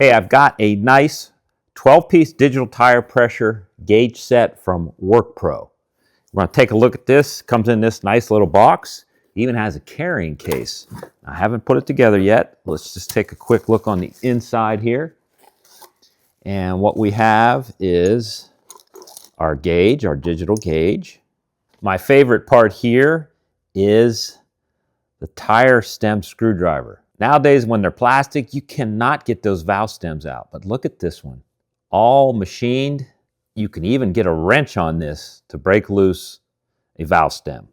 Hey, I've got a nice 12-piece digital tire pressure gauge set from WorkPro. We're going to take a look at this. It comes in this nice little box. It even has a carrying case. I haven't put it together yet. Let's just take a quick look on the inside here. And what we have is our gauge, our digital gauge. My favorite part here is the tire stem screwdriver. Nowadays, when they're plastic, you cannot get those valve stems out. But look at this one. All machined. You can even get a wrench on this to break loose a valve stem.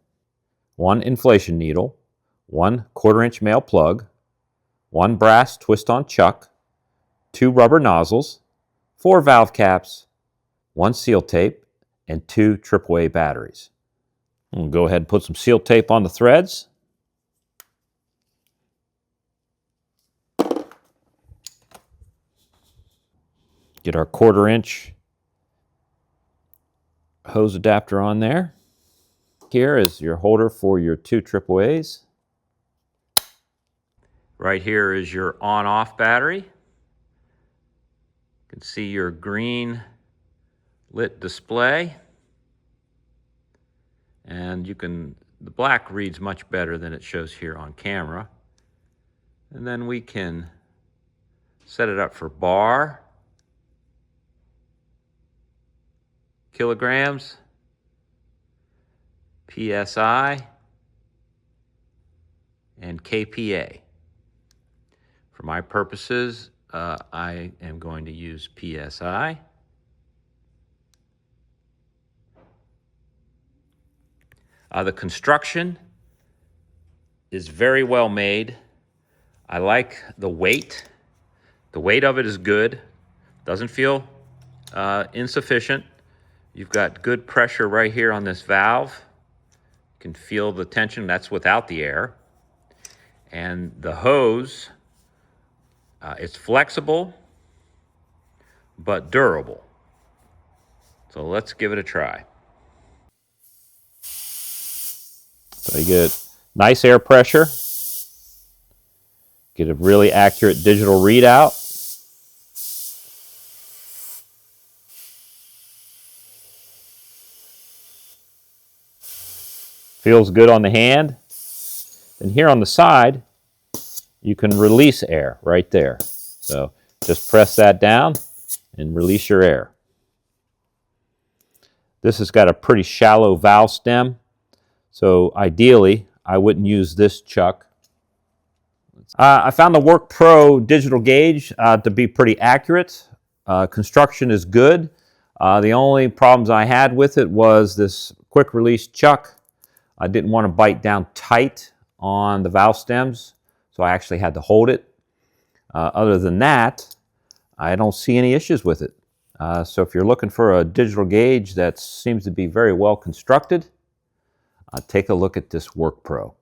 One inflation needle, 1 1/4-inch male plug, 1 brass twist-on chuck, 2 rubber nozzles, 4 valve caps, 1 seal tape, and 2 AAA batteries. We'll go ahead and put some seal tape on the threads. Get our 1/4-inch hose adapter on there. Here is your holder for your 2 AAAs. Right here is your on-off battery. You can see your green lit display. And the black reads much better than it shows here on camera. And then we can set it up for bar, kilograms, PSI, and KPA. For my purposes, I am going to use PSI. The construction is very well made. I like the weight. The weight of it is good. Doesn't feel insufficient. You've got good pressure right here on this valve. You can feel the tension. That's without the air. And the hose, it's flexible but durable. So let's give it a try. So you get nice air pressure, get a really accurate digital readout. Feels good on the hand. And here on the side, you can release air right there. So just press that down and release your air. This has got a pretty shallow valve stem. So ideally, I wouldn't use this chuck. I found the WorkPro digital gauge to be pretty accurate. Construction is good. The only problems I had with it was this quick release chuck. I didn't want to bite down tight on the valve stems, so I actually had to hold it. Other than that, I don't see any issues with it. So if you're looking for a digital gauge that seems to be very well constructed, take a look at this WorkPro.